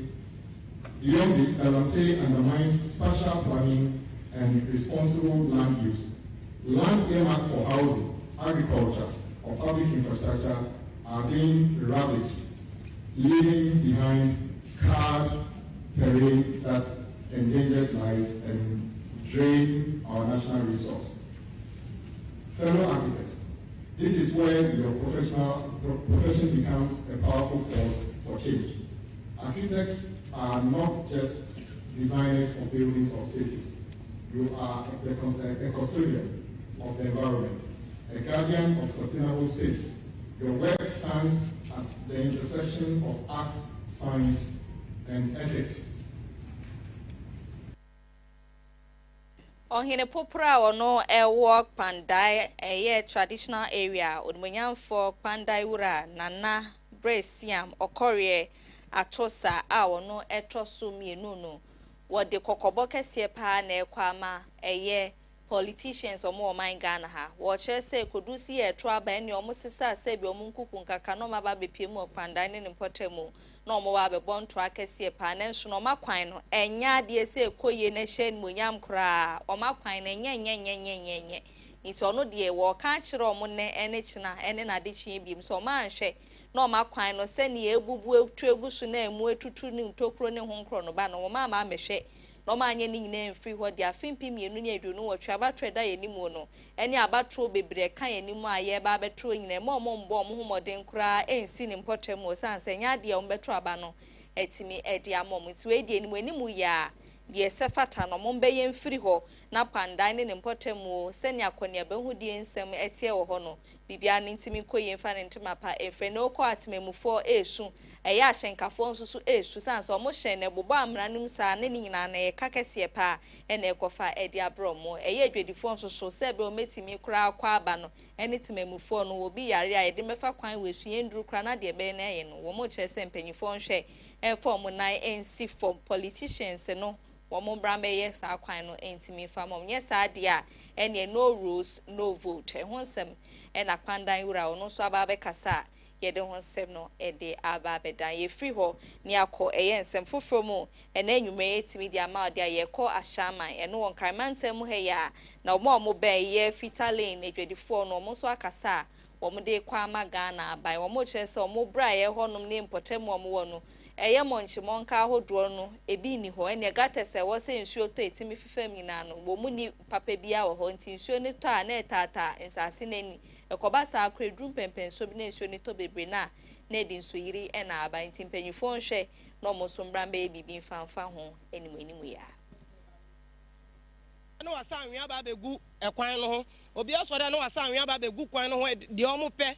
undermines spatial planning and responsible land use. Land earmarked for housing, agriculture, or public infrastructure are being ravaged, leaving behind scarred terrain that endangers lives and drain our national resource. Fellow architects, this is where your profession becomes a powerful force for change. Architects are not just designers of buildings or spaces. You are a custodian of the environment, a guardian of sustainable space. Your work stands at the intersection of art, science, and ethics. Ohine popra ono work pandai traditional area odmunyamfo pandai wura nana bresiam okorie atosa a ono etoso mienu no wode kokobo kese pa na ekwama politicians omo man Ghana ha wo che se kodusi eto aba ne omo sisa se bi omo nkuku nkaka no maba bepiem pandai ne mpotemu no mo wa be bonto akese pa na nso no makwan no enya de se koye na hye munyam kra o makwan na nye nti ono de wo ka kire omo ne ene kina ene na de chi biem so ma anhwe no makwan no se ne ebubu etuegusu na emu etutu ni ntokro ne honkro no ba no ma mehwe no manye ni nyina mfiri ho de afimpi mienu ne aduonu wo twa batreda yenimu no ene abatro bebre kan yenimu aye ba betro nyina mo mbo mo homoden kura ensi ni mpotemu sanse nya de ombetro aba no etimi edi amom ti we de enimu ya de sefata no mombe ye mfiri ho na pandan ne mpotemu sene akone abahudie nsem etie wo ho no bibia ne ntimi koye mfa ne ntima pa efre no ko atmemufo esu eya hyenkafo nsusu esu sanse omo hye ne bobo amranum sa ne nyina na kakese pa ene ekofa edi abromo eye adwedifo nsusu sebe o metimi kura akwa aba no ene timemufo no obi yare a yede mefa kwan wesu yenduru kura na de be na ye no wo mo kyese mpanyifo nhwe enfo nan ensi for politicians no womo brambe yes akwan no entimi fa mom yes adia ene no rules no vote honsem ena kwandan wura ono so ababe kasa yede honsem no ede ababe dan ye free ho ni akọ ensem foforo mu ena enwume etimi dia ma dia ye kọ ashaman eno won karmantem he ya na omo be ye fitalin edwedifo no omo so akasa womo de kwa magana abai womo kyese omo bra ye honum ne importem omo wono eye monchi monka hodro no ebi ni ho ene gatese wo se nsuo to etimi fifam nyina no wo mu ni papa bia wo ho nti nsuo ni to a na etata nsase nani ekoba sa akredrum pempen so bi na nsuo ni to bebre na edi nso yiri ena aba nti mpanyifo nhwe no mo so mbrambe bibi mfanfa ho enimu ya no wasa anwia ba begu ekwan no ho obi asore no wasa anwia ba begu kwan no ho de omo pe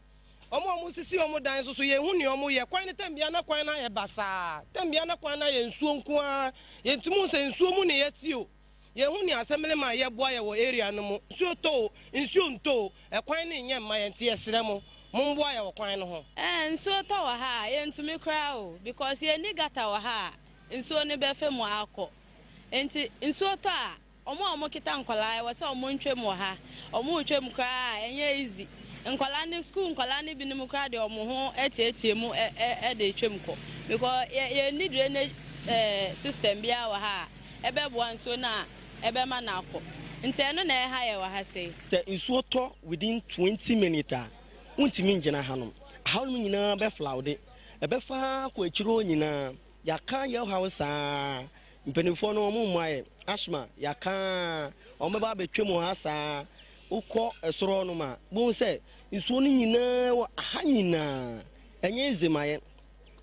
omo sisi omo dan so ye hu ni omo ye kwan ne tambia na kwan na ye basa tambia na kwan na ye nsuo nko a ye ntumu se nsuo mu ne ye tio ye hu ni asemele ma ye boa ye wo area no mu nsuo nto ekwan ne nye ma ye ntie sere mu mumboa ye wo kwan no ho nsuo to wa ha ye ntumi kra o because ye ni gata wa ha nsuo ne be fe mu akọ enti nsuo to a omo kita nkwala wa se omo ntwem wa ha omo ntwem kra enye easy nkwala ni school nkwala ni binim kra de omo ho etietie mu de twem ko because ye need drainage system bia wa ha ebe bo nsuo na ebe ma na akọ nti eno na ha ye wa ha sei nsuo to within 20 minutes untimi ngina hanom hanom nyina be flaude ebe fa ko akiro nyina yaka ye hausa mpenifo no mo mwae ashma yaka omeba betwem ha saa ukọ esoro no ma bon se nsuo no nyina wa ha nyina enye ezemaye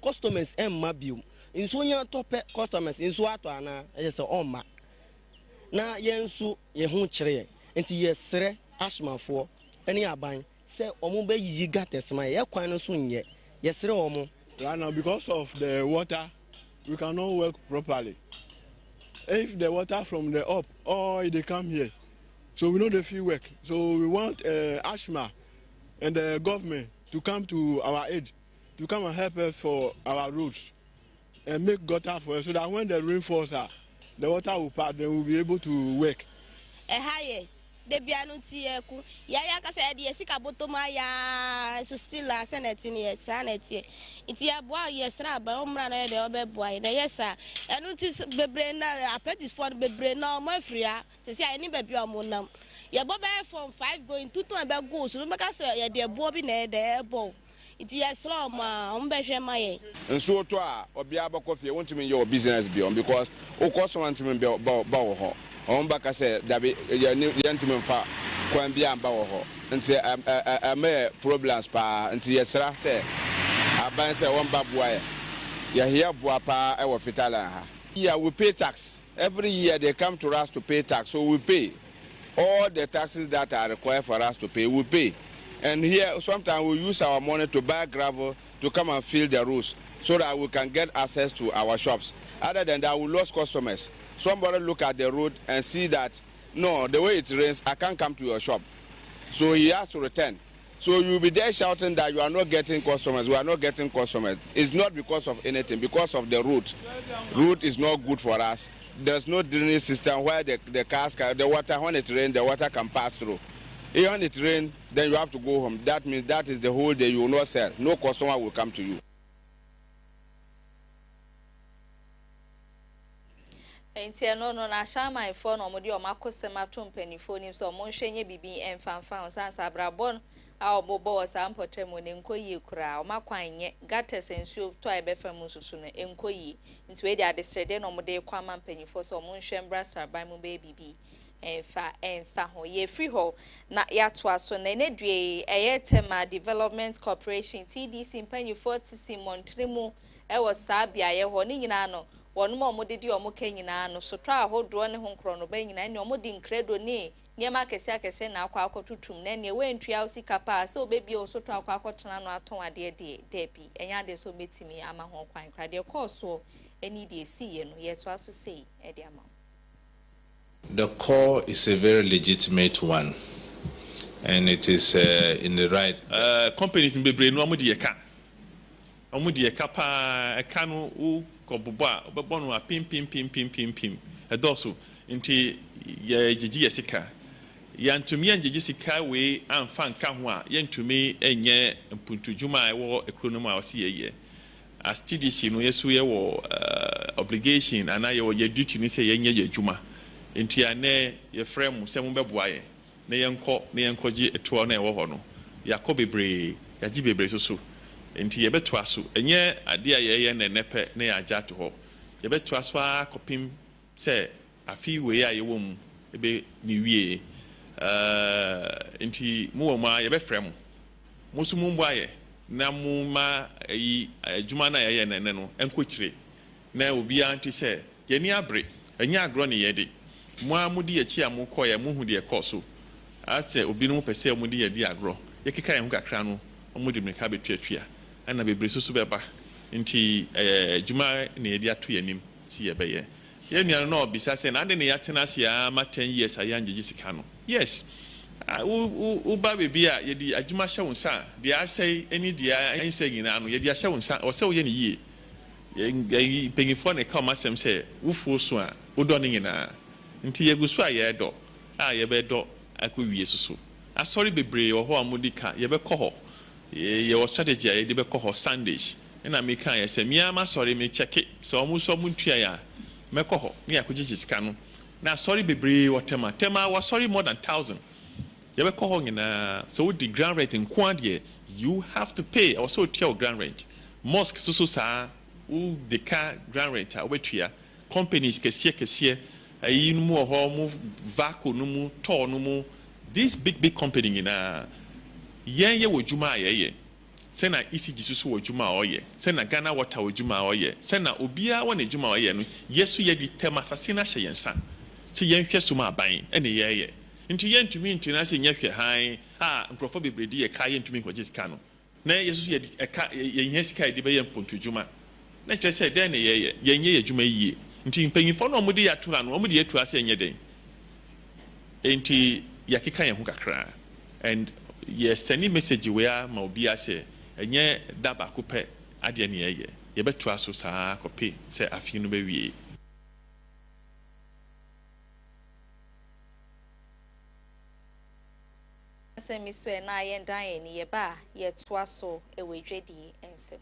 customers emma biom nsuo nya tope customers nsuo ato ana ese omma na yensu ye hu kire enti yesere ashmafo eni aban se omo be yi gatesma ye kwan no so nye yesere omo right now because of the water we cannot work properly. If the water from the up or they come here, so we know the field work. So we want ASHMA and the government to come to our aid, to come and help us for our roads and make gutter for us, so that when the rain falls, the water will pass, then we'll be able to work. haye de bia no tie ku ya ka say de sika botoma ya so still a senate ni ya sanete iti ya boa yesra ba omra na de obeboa na yesa enu ti bebre na appetis for bebre na mo afria se sia ni baby omonam ya bo be from 5 going to be go so make say ya de bo bi na de bo iti ya slow ma on be hwe maye nso to a obia bakofie wontumi your business beyond because o cost want me ba wo ho on baka say dabe yantumi mfa kwan bia amba wo ho nti am problems pa nti yesra say aban say won ba boa ya here boa pa e wo fitala ha yeah we pay tax every year they come to us to pay tax so we pay all the taxes that are required for us to pay we pay and here sometimes we use our money to buy gravel to come and fill the roads so that we can get access to our shops. Other than that, we lost customers. Somebody look at the road and see that, no, the way it rains, I can't come to your shop. So he has to return. So you'll be there shouting that you are not getting customers, we are not getting customers. It's not because of anything, because of the route. Route is not good for us. There's no drainage system where the cars, the water, when it rains, the water can pass through. If when it rains, then you have to go home. That means that is the whole day you will not sell. No customer will come to you. Enti no na shama ifo no modi o makosema to mpanifo ni so mo hwenye bibi emfanfa sansa brabon a obobo o sampote mo ne nkoyi kura o makwanye gata sensuo to a befam susu no enkoyi nti we dia distrede no mode kwa mpanifo so mo hwembra sarban mo be bibi enfa ho ye free ho na yato aso na enedue eyetema development corporation TDC mpanifo tisi montremu e wo sabia ye ho ni nyina no wonu mo modedi o mo kanyina no so to ahodo ne ho nkro no ba nyina ne o mo di nkredo ne niema kese na akwa akotutum na ne wentua osika pa se obebi o so to akwa akotena no aton ade debi enya de so betimi ama ho kwan krade course any dey see no yeto aso sei e de ama. The call is a very legitimate one, and it is in the right. Companies in Bebre no amudi yeka. Amudi yeka pa ekanu u kobuba obebonu a pim. Edoso nti ye jiji yesika. Yantumi anjiji sika we amfa nka ho a yantumi enye mpuntujuma ewo ekronom a osi ye. As TDC no yesu ye wo obligation ana ye wo ye duty ni se yenye ye juma. Nti ane ye frame se mo beboa ye na yenkoji eto na ewo ho no yakobebre yaji bebre so nti ye beto aso enye ade a ye na nepe na ya ja to ho ye beto aso akopim se afi we a ye wo mu ebe ni wie nti mo ma ye be frame mo so mo mboa ye na mo ma yi adwuma na ye na no enkochire na obi anti se ye ni abre enye agro ne ye de mo amudi echi amukọ ya muhu de ekoso ase obi no pese amudi ye di agro ye keka ye hu kakra no omudi meka betwatwa ana bebre susu beba nti juma ne ye di ato yanim si ye beye ye nua no obisa se na ade ne yatena se ya ma 10 years ayanjeji sika no yes u ba bebi a ye di adwuma hye wonsa de asai eni dia ense nyina no ye di hye wonsa o se wo ye ne yie ye pengifo ne ka ma sem se wufuo so a wodo ne nyina nti yegusu a yedo a yebedo akọwie susu asori bebre wo ho amudika yebekọ ho ye wo strategy a yebekọ ho Sundays na me kan ye se mi ama sorry me check so omuso muntua ya mekọ ho me akọgye sika no na sorry bebre wo tema wa sorry more than 1000 yebekọ ho nyina so the ground rent in kwade you have to pay also tell ground rent mosque susu sa u the car ground rent a wetua companies kese ayi numu ho mu vaco numu to numu this big company na yen ye wojuma ye se na ECG susu wojuma oye se na Ghana Water wojuma oye se na obia wona juma oye no yesu ye di tema sase na hye yensa ti yen hwe suma aban ene ye nti yen tumi nti na se yen hwe han a nkrofo bebredi ye ka yen tumi ko jisika no na yesu ye eka yen hesika di be yen pontu juma na chese den ne ye yen ye juma yie nti mpanyifo no omudi yatura no omudi yetu ase enye den enti yakeka yen hu kakra and yes send message where ma obi ase enye daba kopɛ ade ne ye ye betu aso saa kopi se afi no be wie. Enti no no na shama ifo no modi o makosema to mpanifo ni so mo hwenye bibi emfanfa sansa brabon a obobo o sampote mo ne nkoyi kura o makwanye gata sensuo to a befam susu no enkoyi nti we dia distrede no mode kwa mpanifo so mo hwenye Semi swear na yen dying ye ba ye twaso e we dwedi ensem.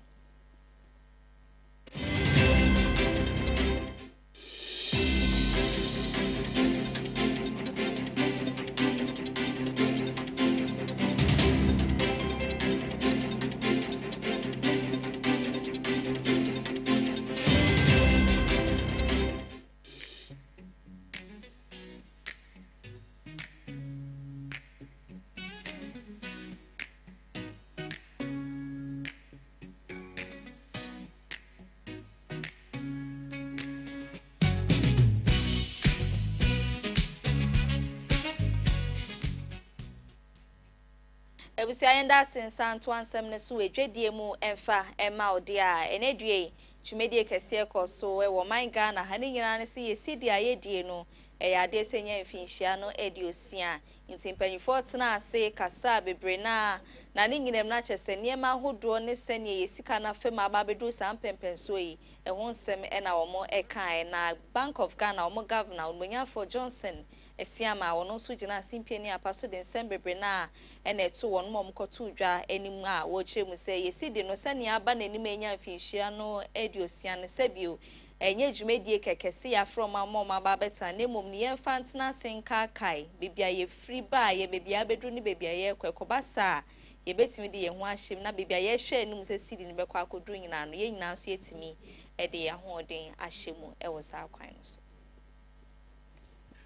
Ebusi ayenda sensan to ansem ne so edwedie mu emfa ema ode a enedue twumedie kese ekoso e wo man Ghana ha ne nyina ne se yesidi ayedie no ya de senya mfinhia no ediosia ntimpanyifo tena ase kasa bebre na ne nyinem na chese niema hodo ne sene yesika na fema ababedu sampempenso yi ho nsem e na omo ekan na Bank of Ghana omo governor Omonyafo Johnson esiama wono so gina simpeni apaso de nsembebe na ena etu wono momkoto dwa anim a wo kyeremu se yesidi no sane aba nanim enya mfinhia no ediosia ne sabio enye dwumedie kekese ya from amom ababeta nemom ne yemfa ntena senka kai bibia ye free ba ye bibia bedu ne bibia ye kwekobasa ye betimi de ye ho ahyem na bibia ye hwe anim se sidi ne bekwa akodu nyina no ye nyina so yetimi e de ya hoden ahyemu e wo sa kwan no so.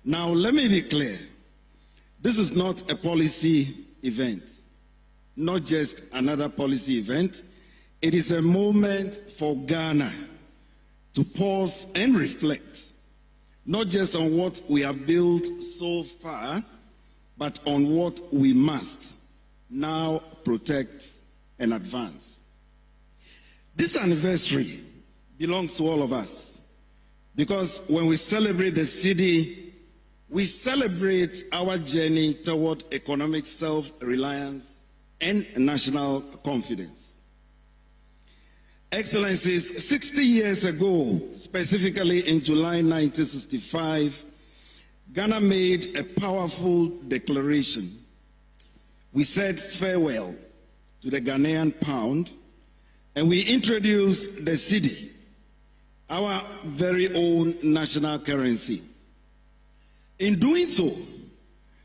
Now, let me be clear. This is not a policy event, not just another policy event. It is a moment for Ghana to pause and reflect, not just on what we have built so far, but on what we must now protect and advance. This anniversary belongs to all of us, because when we celebrate the city, we celebrate our journey toward economic self-reliance and national confidence. Excellencies, 60 years ago, specifically in July 1965, Ghana made a powerful declaration. We said farewell to the Ghanaian pound, and we introduced the cedi, our very own national currency. In doing so,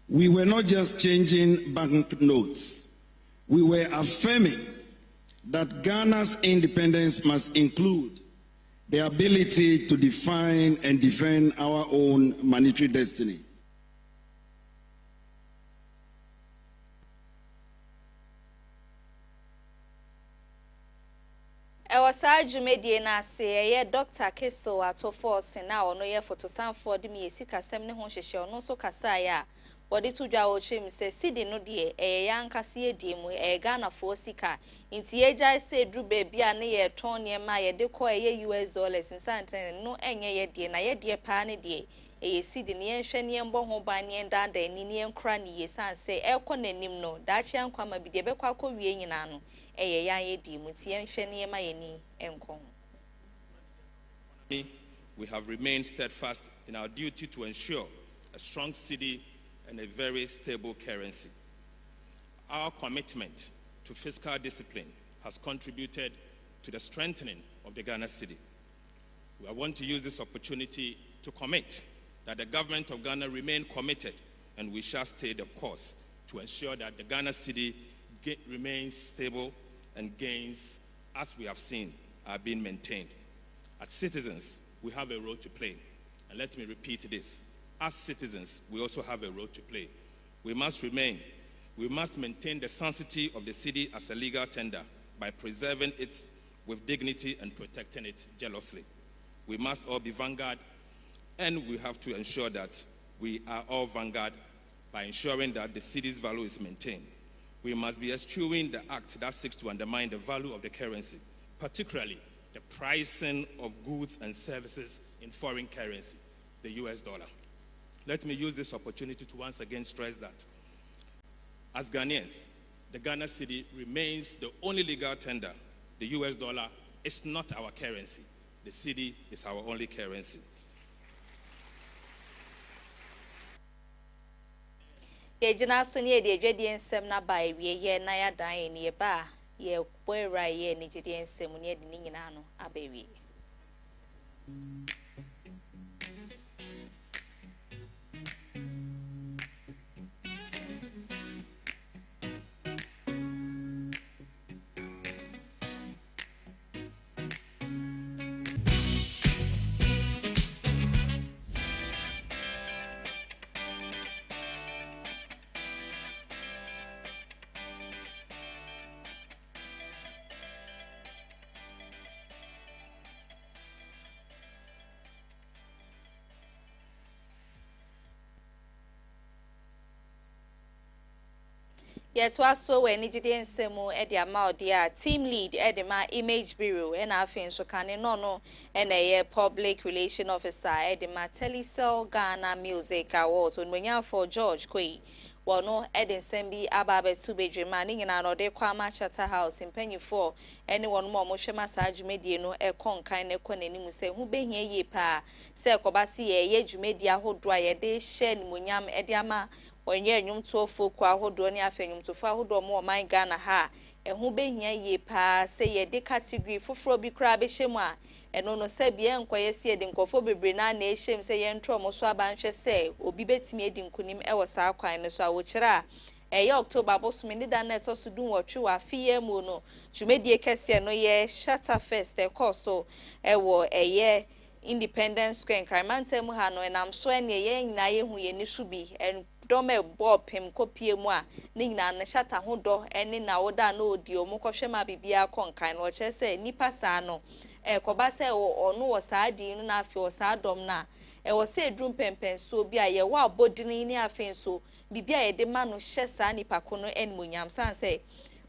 we were not just changing banknotes. We were affirming that Ghana's independence must include the ability to define and defend our own monetary destiny. Ewasa jumedie na se ye Dr. Keso atofo sena ono ye fotosanfo de me yesika sem ne ho hyehye ono so kasa ya wode tudwa wo chem se sidi no de ya nkase edie mu Ghana fo sika nti ye jai se dru ba bia ne ye ton ne ma ye de ko ye US dollars msanten no enye ye de na ye de pa ne de sidi ne yenhwe ne embo ho ba ne ndanda ni ne enkra ne yesanse ekọ nanim no da chia nkwama bi de bekwa kọ wie nyina no we have remained steadfast in our duty to ensure a strong cedi and a very stable currency. Our commitment to fiscal discipline has contributed to the strengthening of the Ghana cedi. I want to use this opportunity to commit that the government of Ghana remain committed, and we shall stay the course to ensure that the Ghana cedi remains stable and gains, as we have seen, are being maintained. As citizens, we have a role to play. And let me repeat this. As citizens, we also have a role to play. We must maintain the sanctity of the cedi as a legal tender by preserving it with dignity and protecting it jealously. We must all be vanguard, and we have to ensure that we are all vanguard by ensuring that the cedi's value is maintained. We must be eschewing the act that seeks to undermine the value of the currency, particularly the pricing of goods and services in foreign currency, the US dollar. Let me use this opportunity to once again stress that as Ghanaians, the Ghana cedi remains the only legal tender. The US dollar is not our currency. The cedi is our only currency. ye jina so ne de adwadi ensem na ba ewie ye na ya dan ne ba ye boyra ye ne jidi ensem ne de nyina no abewie. Yet was so when Nijidian Semu Ediama dear team lead Edema Image Bureau and Afia Fosuah no and a public relation officer Edema Telecel Ghana Music Awards when you for George Quay. Well, no, Edin Sembi Ababe Subedri Manning and another Kwama Chatter House in Penny 4. Anyone more Moshe Massage Media no a con kind of Conenimu say who be here ye pa. Sir Kobasi ye Jumedia ho dry day shen Munyam Ediama. When ye nyum to folk ahodo ne afenyum to fa ahodo mo man Ghana ha ehun behia ye pa say ye de category foforo bi kra be hyemu a eno no se bia enkoye se de nkofo bebre na na ehyem say ye ntro mo so abanhwe say obi betimi edi nkunim e wo sa kwan ne so a wo kira October bosom ni da na to so dun wotwe wa afie mu no dwumedie kese no ye shatter fest e course so e wo eye Independence Square Cremante mu ha no enam so ene ye nyina ye hu ye ni subi en dome bob him kopie mu a ni nyina na shata ho do ene na woda na odi o mu kohwe ma bibia konkan no che se nipa sa no koba se onu wo sa di no na afi wo sa dom na wo se drum pempen so bi a ye wa bodini ni afi so bibia ye de ma no hye sa nipa ko no en munyam san se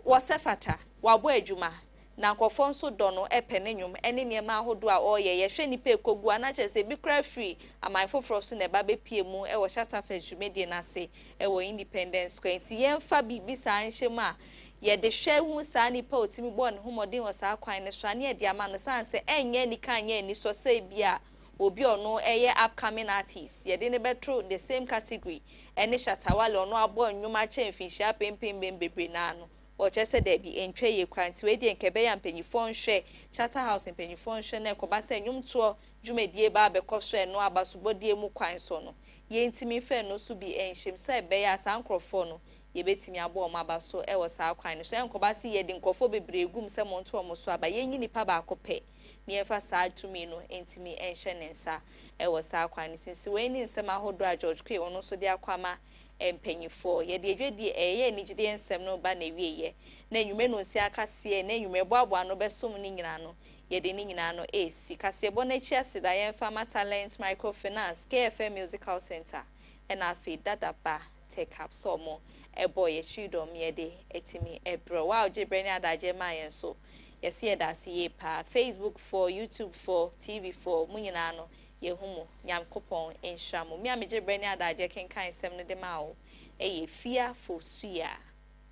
wo se fata wa bo adwuma na nkofo nso do no epene nwum ene niema ahodo a oye ye hwe nipa ekogu anache se bi kra free amai foforo so na ba bepie mu e wo shata feju medie na se e wo Independence Square ti ye mfa bibi sa anhyem a ye de hwe hu sa nipa otimi bo ne homodin wo sa kwan ne so ane e de ama no san se enye ni kan ye ni so se bia obi ono eye upcoming artist ye de ne betro the same category ene shata wale ono abo nwum a chemfinhia pempem bebre na no or just said there be entry ye kwanti we de nkebe ya mpanyifo nhwe Charter House mpanyifo nhwe na ekobasa nyum to dwumedie ba bekoso eno abasobodie mu kwan so no ye ntimi fe no so bi enhyem sa be ya sankrofo no ye betimi abo ma baso e wo sa kwan no so enkobasa ye de nkofo bebre gum se mo nto mo so aba ye nyini pa ba akope ne efa sa tumi no ntimi enhye nensa e wo sa kwan sinsi we ni nsema hodo a George Quay ono so de akwama empanyifo ye de adwedi eye nigide ensem no ba na wieye na enwume no nsi akase na enwume boabo no besom ni nyina no ye de ni nyina no esi kase bo na chi asida ye Farmer Talent Microfinance KFM Musical Center na afi dadaba take up so mo ebo ye chidom ye de etimi ebro wa ojibre ni adaje ma yen so yes ye da si pa Facebook for YouTube for TV for munyina no yehumo nyam kopon enhramu mi amejebre ni adaje kenkan sem no de ma o Afia Fosuah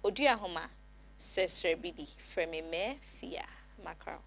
Oduahoma Sresrebidi from me Fia Macro.